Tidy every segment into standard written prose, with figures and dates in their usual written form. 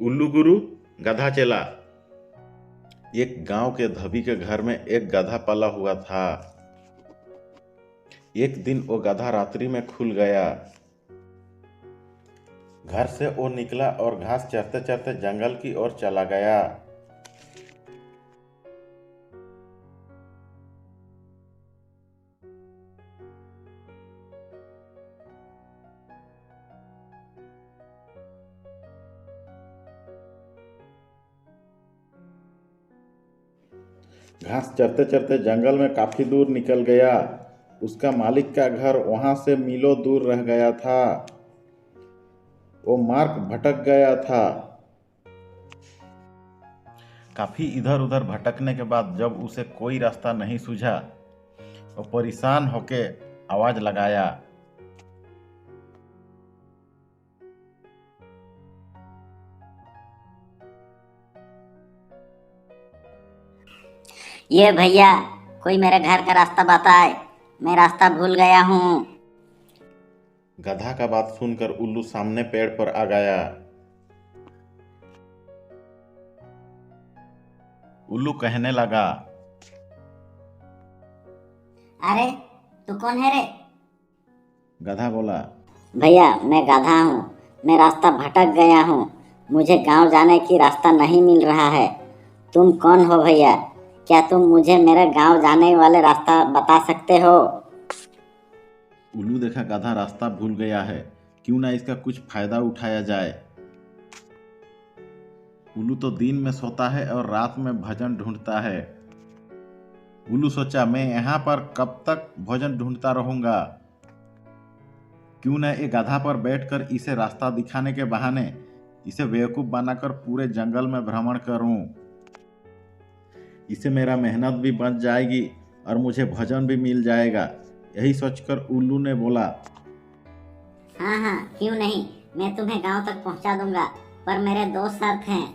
उल्लू गुरु गधा चेला। एक गांव के धोबी के घर में एक गधा पला हुआ था। एक दिन वो गधा रात्रि में खुल गया। घर से वो निकला और घास चरते चरते जंगल की ओर चला गया। घास चरते चरते जंगल में काफी दूर निकल गया। उसका मालिक का घर वहां से मीलों दूर रह गया था। वो मार्ग भटक गया था। काफी इधर उधर भटकने के बाद जब उसे कोई रास्ता नहीं सूझा, वो परेशान होके आवाज लगाया। ये भैया, कोई मेरे घर का रास्ता बताए, मैं रास्ता भूल गया हूँ। गधा का बात सुनकर उल्लू सामने पेड़ पर आ गया। उल्लू कहने लगा, अरे तू कौन है रे? गधा बोला, भैया मैं गधा हूँ, मैं रास्ता भटक गया हूँ, मुझे गांव जाने की रास्ता नहीं मिल रहा है। तुम कौन हो भैया? क्या तुम मुझे मेरे गांव जाने वाले रास्ता बता सकते हो? उल्लू देखा गधा रास्ता भूल गया है, क्यों ना इसका कुछ फायदा उठाया जाए। उल्लू तो दिन में सोता है और रात में भोजन ढूंढता है। उल्लू सोचा, मैं यहाँ पर कब तक भोजन ढूंढता रहूंगा, क्यों न एक गधा पर बैठकर इसे रास्ता दिखाने के बहाने इसे बेवकूफ बनाकर पूरे जंगल में भ्रमण करूं। इससे मेरा मेहनत भी बच जाएगी और मुझे भोजन भी मिल जाएगा। यही सोचकर उल्लू ने बोला, हाँ हाँ क्यों नहीं, मैं तुम्हें गांव तक पहुंचा दूंगा, पर मेरे दो शर्त हैं।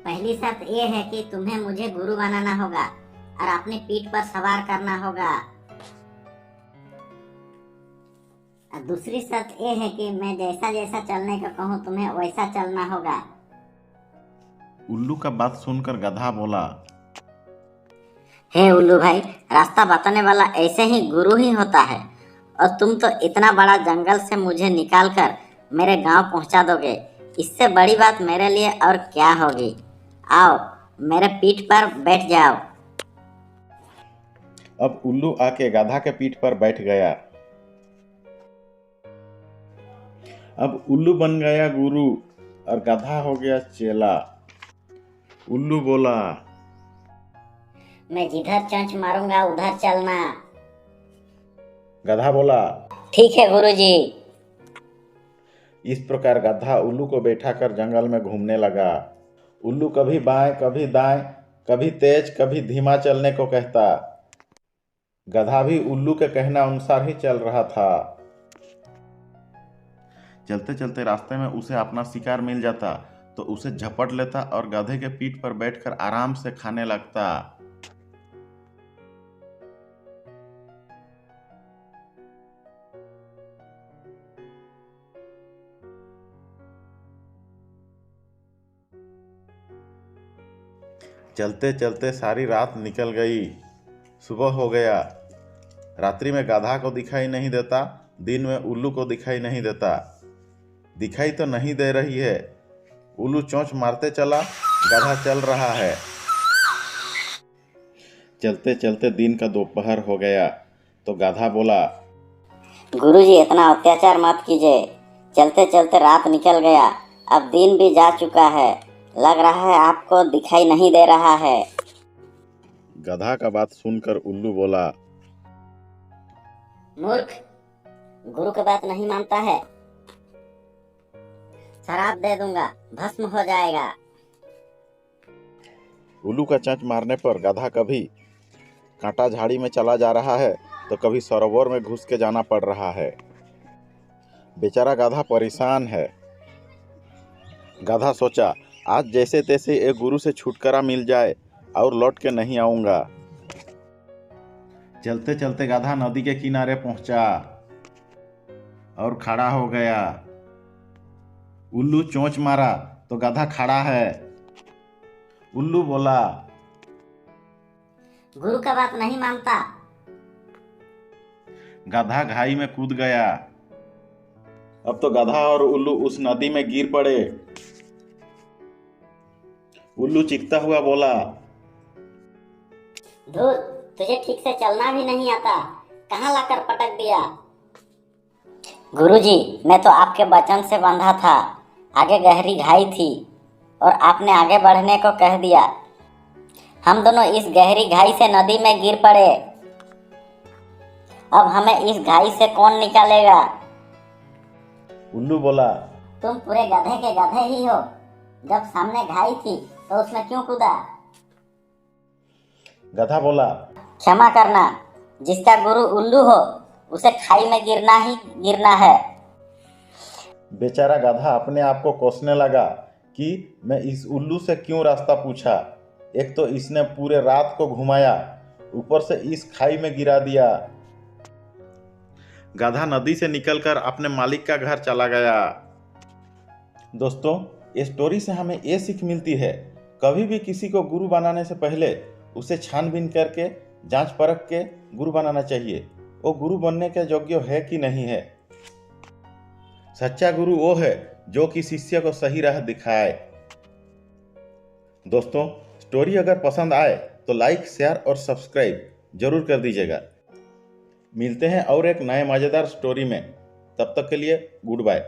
पहली शर्त ये है कि तुम्हें मुझे गुरु बनाना होगा और अपनी पीठ पर सवार करना होगा। और दूसरी शर्त ये है कि मैं जैसा जैसा चलने का कहूँ तुम्हें वैसा चलना होगा। उल्लू का बात सुनकर गधा बोला, हे उल्लू भाई, रास्ता बताने वाला ऐसे ही गुरु ही होता है, और तुम तो इतना बड़ा जंगल से मुझे निकाल कर मेरे गांव पहुंचा दोगे। इससे बड़ी बात मेरे लिए और क्या होगी। आओ मेरे पीठ पर बैठ जाओ। अब उल्लू आके गधा के पीठ पर बैठ गया। अब उल्लू बन गया गुरु और गधा हो गया चेला। उल्लू बोला, मैं जिधर चोंच मारूंगा उधर चलना। गधा बोला, ठीक है गुरुजी। इस प्रकार गधा उल्लू को बैठाकर जंगल में घूमने लगा। उल्लू कभी बाएं कभी दाएं, कभी तेज कभी धीमा चलने को कहता। गधा भी उल्लू के कहना अनुसार ही चल रहा था। चलते चलते रास्ते में उसे अपना शिकार मिल जाता तो उसे झपट लेता और गधे के पीठ पर बैठकर आराम से खाने लगता। चलते चलते सारी रात निकल गई। सुबह हो गया। रात्रि में गधा को दिखाई नहीं देता, दिन में उल्लू को दिखाई नहीं देता। दिखाई तो नहीं दे रही है। उल्लू चोंच मारते चला, गधा चल रहा है। चलते चलते दिन का दोपहर हो गया तो गधा बोला, गुरुजी इतना अत्याचार मत कीजिए, चलते चलते रात निकल गया, अब दिन भी जा चुका है, लग रहा है आपको दिखाई नहीं दे रहा है। गधा का बात सुनकर उल्लू बोला, मूर्ख, गुरु की बात नहीं मानता है, शराब दे दूंगा, भस्म हो जाएगा। उल्लू का चोंच मारने पर गधा कभी कांटा झाड़ी में चला जा रहा है तो कभी सरोवर में घुस के जाना पड़ रहा है। बेचारा गधा परेशान है। गधा सोचा, आज जैसे तैसे एक गुरु से छुटकारा मिल जाए और लौट के नहीं आऊंगा। चलते चलते गधा नदी के किनारे पहुंचा और खड़ा हो गया। उल्लू चोंच मारा तो गधा खड़ा है। उल्लू बोला, गुरु का बात नहीं मानता। गधा घाई में कूद गया। अब तो गधा और उल्लू उस नदी में गिर पड़े। उल्लू चीखता हुआ बोला, धूल, तुझे ठीक से चलना भी नहीं आता, कहाँ लाकर पटक दिया। गुरुजी, मैं तो आपके वचन से बंधा था। आगे गहरी घाई थी और आपने आगे बढ़ने को कह दिया। हम दोनों इस गहरी घाई से नदी में गिर पड़े। अब हमें इस घाई से कौन निकालेगा। उल्लू बोला, तुम पूरे गधे के गधे ही हो। जब सामने घाई थी तो उसमें क्यों कूदा। गधा बोला, क्षमा करना, जिसका गुरु उल्लू हो उसे खाई में गिरना ही गिरना है। बेचारा गधा अपने आप को कोसने लगा कि मैं इस उल्लू से क्यों रास्ता पूछा। एक तो इसने पूरे रात को घुमाया, ऊपर से इस खाई में गिरा दिया। गधा नदी से निकलकर अपने मालिक का घर चला गया। दोस्तों, इस स्टोरी से हमें ये सीख मिलती है, कभी भी किसी को गुरु बनाने से पहले उसे छानबीन करके जांच परख के गुरु बनाना चाहिए। वो गुरु बनने के योग्य है कि नहीं है। सच्चा गुरु वो है जो कि शिष्य को सही राह दिखाए। दोस्तों, स्टोरी अगर पसंद आए तो लाइक, शेयर और सब्सक्राइब जरूर कर दीजिएगा। मिलते हैं और एक नए मज़ेदार स्टोरी में। तब तक के लिए गुड बाय।